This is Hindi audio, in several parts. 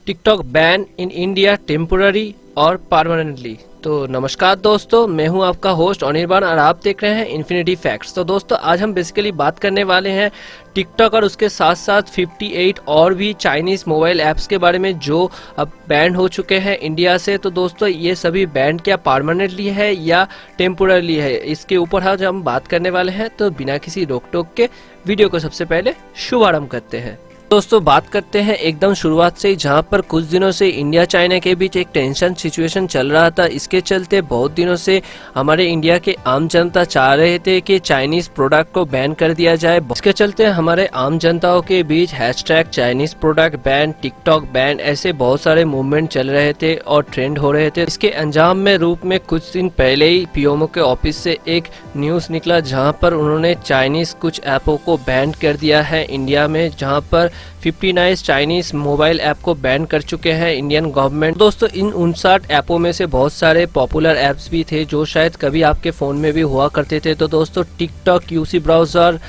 TikTok ban in India temporary और परमानेंटली। तो नमस्कार दोस्तों, मैं हूं आपका होस्ट अनिर्बान और आप देख रहे हैं इन्फिनिटी फैक्ट्स। तो दोस्तों आज हम बेसिकली बात करने वाले हैं टिकटॉक और उसके साथ साथ 58 और भी चाइनीज़ मोबाइल ऐप्स के बारे में जो अब बैन हो चुके हैं इंडिया से। तो दोस्तों ये सभी बैन क्या परमानेंटली है या टेम्पोरली है, इसके ऊपर आज हम बात करने वाले हैं। तो बिना किसी रोक टोक के वीडियो को सबसे पहले शुभारंभ करते हैं। दोस्तों बात करते हैं एकदम शुरुआत से, जहां पर कुछ दिनों से इंडिया चाइना के बीच एक टेंशन सिचुएशन चल रहा था। इसके चलते बहुत दिनों से हमारे इंडिया के आम जनता चाह रहे थे कि चाइनीज प्रोडक्ट को बैन कर दिया जाए। इसके चलते हमारे आम जनताओं के बीच hashtag Chinese product ban, TikTok ban, ऐसे बहुत सारे मूवमेंट चल रहे थे और ट्रेंड हो रहे थे। इसके अंजाम में रूप में कुछ दिन पहले ही पीएमओ के ऑफिस से एक न्यूज निकला, जहां पर उन्होंने चाइनीज कुछ ऐपों को बैन कर दिया है इंडिया में, जहां पर 59 चाइनीज मोबाइल ऐप को बैन कर चुके हैं इंडियन गवर्नमेंट। दोस्तों इन 59 ऐपों में से बहुत सारे पॉपुलर ऐप्स भी थे जो शायद कभी आपके फ़ोन में भी हुआ करते थे। तो दोस्तों TikTok, UC Browser,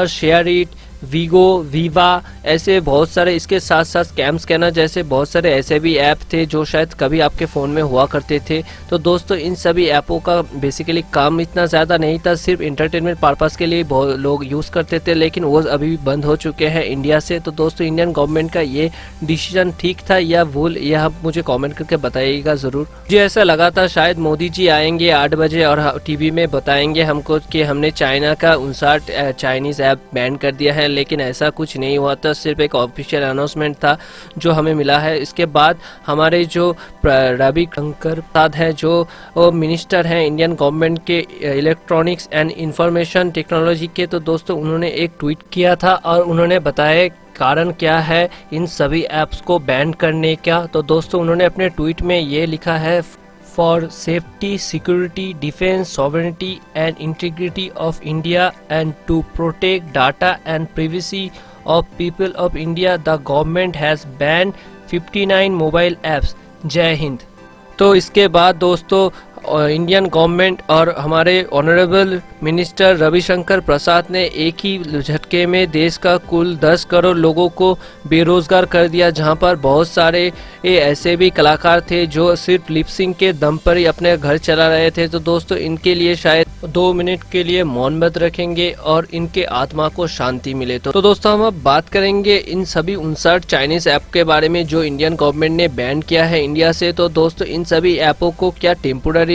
share it, Vigo, Viva, ऐसे बहुत सारे, इसके साथ साथ स्कैम स्कैनर जैसे बहुत सारे ऐसे भी ऐप थे जो शायद कभी आपके फ़ोन में हुआ करते थे। तो दोस्तों इन सभी ऐपों का बेसिकली काम इतना ज़्यादा नहीं था, सिर्फ इंटरटेनमेंट पर्पज़ के लिए बहुत लोग यूज़ करते थे, लेकिन वो अभी भी बंद हो चुके हैं इंडिया से। तो दोस्तों इंडियन गवर्नमेंट का ये डिसीजन ठीक था या भूल, यह आप मुझे कॉमेंट करके बताइएगा ज़रूर। मुझे ऐसा लगा था शायद मोदी जी आएंगे 8 बजे और टीवी में बताएंगे हमको कि हमने चाइना का 59 चाइनीज़ ऐप बैन कर दिया है, लेकिन ऐसा कुछ नहीं हुआ था, सिर्फ एक ऑफिशियल अनाउंसमेंट था जो हमें मिला है। इसके बाद हमारे जो रविशंकर प्रसाद हैं, जो मिनिस्टर हैं इंडियन गवर्नमेंट के इलेक्ट्रॉनिक्स एंड इंफॉर्मेशन टेक्नोलॉजी के, तो दोस्तों उन्होंने एक ट्वीट किया था और उन्होंने बताया कारण क्या है इन सभी ऐप्स को बैन करने का। तो दोस्तों उन्होंने अपने ट्वीट में ये लिखा है, for safety, security, defense, sovereignty and integrity of India and to protect data and privacy of people of India, the government has banned 59 mobile apps. जय हिंद। तो इसके बाद दोस्तों इंडियन गवर्नमेंट और हमारे ऑनरेबल मिनिस्टर रविशंकर प्रसाद ने एक ही झटके में देश का कुल 10 करोड़ लोगों को बेरोजगार कर दिया, जहां पर बहुत सारे ऐसे भी कलाकार थे जो सिर्फ लिपसिंग के दम पर ही अपने घर चला रहे थे। तो दोस्तों इनके लिए शायद 2 मिनट के लिए मौन व्रत रखेंगे और इनके आत्मा को शांति मिले। तो दोस्तों हम अब बात करेंगे इन सभी 59 चाइनीज ऐप के बारे में जो इंडियन गवर्नमेंट ने बैन किया है इंडिया से। तो दोस्तों इन सभी ऐपों को क्या टेम्पोररी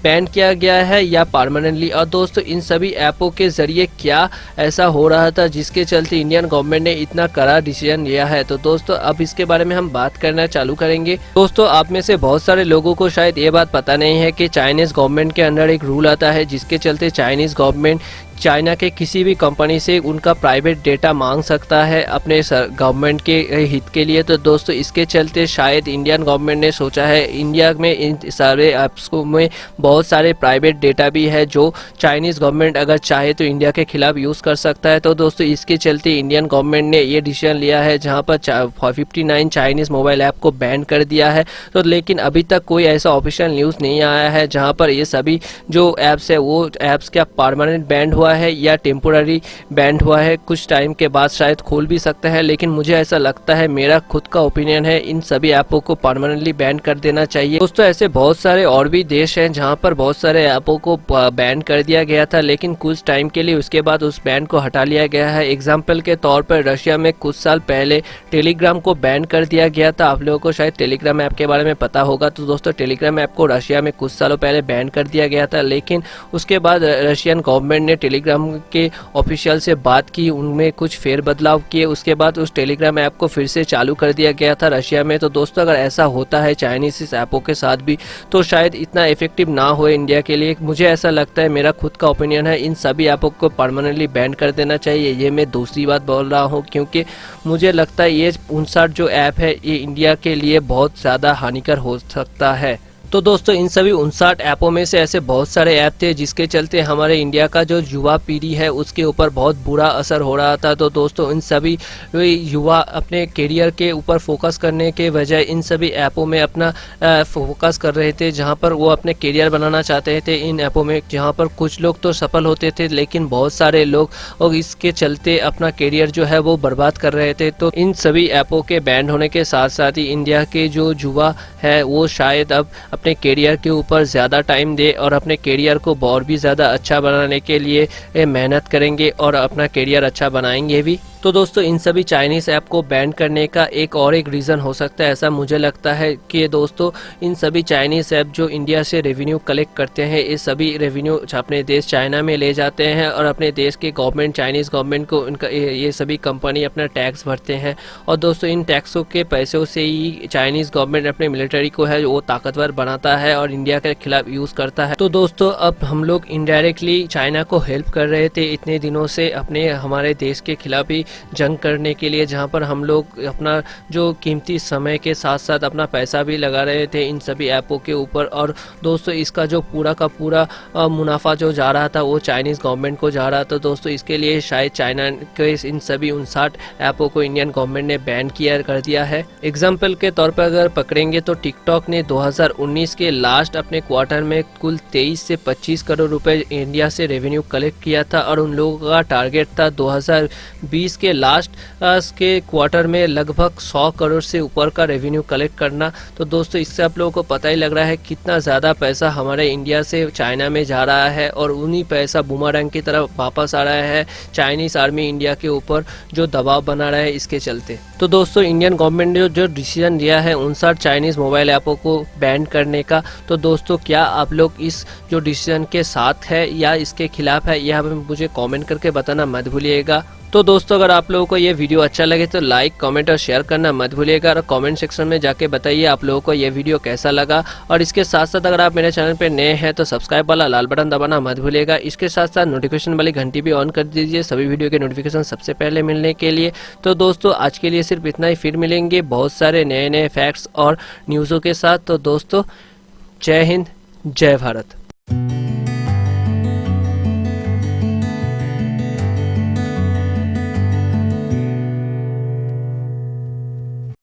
बैन किया गया है या परमानेंटली, और दोस्तों इन सभी ऐपों के जरिए क्या ऐसा हो रहा था जिसके चलते इंडियन गवर्नमेंट ने इतना कड़ा डिसीजन लिया है। तो दोस्तों अब इसके बारे में हम बात करना चालू करेंगे। दोस्तों आप में से बहुत सारे लोगों को शायद ये बात पता नहीं है कि चाइनीज गवर्नमेंट के अंडर एक रूल आता है जिसके चलते चाइनीज गवर्नमेंट चाइना के किसी भी कंपनी से उनका प्राइवेट डेटा मांग सकता है अपने गवर्नमेंट के हित के लिए। तो दोस्तों इसके चलते शायद इंडियन गवर्नमेंट ने सोचा है, इंडिया में इन सारे ऐप्स में बहुत सारे प्राइवेट डेटा भी है जो चाइनीज़ गवर्नमेंट अगर चाहे तो इंडिया के खिलाफ यूज़ कर सकता है। तो दोस्तों इसके चलते इंडियन गवर्नमेंट ने ये डिसीजन लिया है जहाँ पर 59 चाइनीज़ मोबाइल ऐप को बैन कर दिया है। तो लेकिन अभी तक कोई ऐसा ऑफिशियल न्यूज़ नहीं आया है जहाँ पर ये सभी जो ऐप्स है वो ऐप्स क्या परमानेंट बैन हुआ है या टेम्पोररी बैंड हुआ है। कुछ टाइम के बाद शायद खोल भी सकता है, लेकिन मुझे ऐसा लगता है, मेरा खुद का ओपिनियन है, इन सभी ऐपों को परमानेंटली बैन कर देना चाहिए। दोस्तों ऐसे बहुत सारे और भी देश हैं जहां पर बहुत सारे ऐपों को बैन कर दिया गया था, लेकिन कुछ टाइम के लिए उसके बाद उस बैन को हटा लिया गया है। एग्जाम्पल के तौर पर रशिया में कुछ साल पहले टेलीग्राम को बैन कर दिया गया था। आप लोगों को शायद टेलीग्राम ऐप के बारे में पता होगा। तो दोस्तों टेलीग्राम ऐप को रशिया में कुछ सालों पहले बैन कर दिया गया था, लेकिन उसके बाद रशियन गवर्नमेंट ने टेलीग्राम के ऑफिशियल से बात की, उनमें कुछ फेर बदलाव किए, उसके बाद उस टेलीग्राम ऐप को फिर से चालू कर दिया गया था रशिया में। तो दोस्तों अगर ऐसा होता है चाइनीज इस ऐपों के साथ भी तो शायद इतना इफेक्टिव ना हो इंडिया के लिए। मुझे ऐसा लगता है, मेरा खुद का ओपिनियन है, इन सभी ऐपों को परमानेंटली बैन कर देना चाहिए। ये मैं दूसरी बात बोल रहा हूँ क्योंकि मुझे लगता है ये 59 जो ऐप है ये इंडिया के लिए बहुत ज़्यादा हानिकर हो सकता है। तो दोस्तों इन सभी 59 ऐपों में से ऐसे बहुत सारे ऐप थे जिसके चलते हमारे इंडिया का जो युवा पीढ़ी है उसके ऊपर बहुत बुरा असर हो रहा था। तो दोस्तों इन सभी युवा अपने करियर के ऊपर फोकस करने के बजाय इन सभी ऐपों में अपना फोकस कर रहे थे, जहां पर वो अपने करियर बनाना चाहते थे इन ऐपों में, जहां पर कुछ लोग तो सफल होते थे लेकिन बहुत सारे लोग और इसके चलते अपना करियर जो है वो बर्बाद कर रहे थे। तो इन सभी ऐपों के बैन होने के साथ साथ ही इंडिया के जो युवा है वो शायद अब अपने करियर के ऊपर ज़्यादा टाइम दे और अपने करियर को और भी ज़्यादा अच्छा बनाने के लिए मेहनत करेंगे और अपना करियर अच्छा बनाएंगे भी। तो दोस्तों इन सभी चाइनीज़ ऐप को बैन करने का एक रीज़न हो सकता है, ऐसा मुझे लगता है कि दोस्तों इन सभी चाइनीज़ ऐप जो इंडिया से रेवेन्यू कलेक्ट करते हैं, ये सभी रेवेन्यू अपने देश चाइना में ले जाते हैं और अपने देश के गवर्नमेंट चाइनीज़ गवर्नमेंट को इनका ये सभी कंपनी अपना टैक्स भरते हैं और दोस्तों इन टैक्सों के पैसों से ही चाइनीज़ गवर्नमेंट अपने मिलिट्री को है वो ताकतवर बनाता है और इंडिया के खिलाफ यूज़ करता है। तो दोस्तों अब हम लोग इनडायरेक्टली चाइना को हेल्प कर रहे थे इतने दिनों से अपने हमारे देश के खिलाफ ही जंग करने के लिए, जहां पर हम लोग अपना जो कीमती समय के साथ साथ अपना पैसा भी लगा रहे थे इन सभी ऐपों के ऊपर। और दोस्तों इसका जो पूरा का पूरा मुनाफा जो जा रहा था वो चाइनीज़ गवर्नमेंट को जा रहा था। दोस्तों इसके लिए शायद चाइना के इन सभी 59 ऐपों को इंडियन गवर्नमेंट ने बैन कर दिया है। एग्जाम्पल के तौर पर अगर पकड़ेंगे तो टिकटॉक ने 2019 के लास्ट अपने क्वार्टर में कुल 23 से 25 करोड़ रुपए इंडिया से रेवेन्यू कलेक्ट किया था और उन लोगों का टारगेट था 2020 के लास्ट के क्वार्टर में लगभग 100 करोड़ से ऊपर का रेवेन्यू कलेक्ट करना। तो दोस्तों इससे आप लोगों को पता ही लग रहा है कितना ज़्यादा पैसा हमारे इंडिया से चाइना में जा रहा है और उन्हीं पैसा बूमरैंग की तरफ वापस आ रहा है चाइनीज़ आर्मी इंडिया के ऊपर जो दबाव बना रहा है इसके चलते। तो दोस्तों इंडियन गवर्नमेंट ने जो डिसीजन लिया है 59 चाइनीज़ मोबाइल ऐपों को बैन करने का, तो दोस्तों क्या आप लोग इस जो डिसीजन के साथ है या इसके खिलाफ है, यह मुझे कमेंट करके बताना मत भूलिएगा। तो दोस्तों अगर आप लोगों को ये वीडियो अच्छा लगे तो लाइक कमेंट और शेयर करना मत भूलिएगा और कमेंट सेक्शन में जाके बताइए आप लोगों को ये वीडियो कैसा लगा। और इसके साथ साथ अगर आप मेरे चैनल पे नए हैं तो सब्सक्राइब वाला लाल बटन दबाना मत भूलिएगा। इसके साथ साथ नोटिफिकेशन वाली घंटी भी ऑन कर दीजिए सभी वीडियो के नोटिफिकेशन सबसे पहले मिलने के लिए। तो दोस्तों आज के लिए सिर्फ इतना ही, फिर मिलेंगे बहुत सारे नए फैक्ट्स और न्यूज़ों के साथ। तो दोस्तों जय हिंद जय भारत।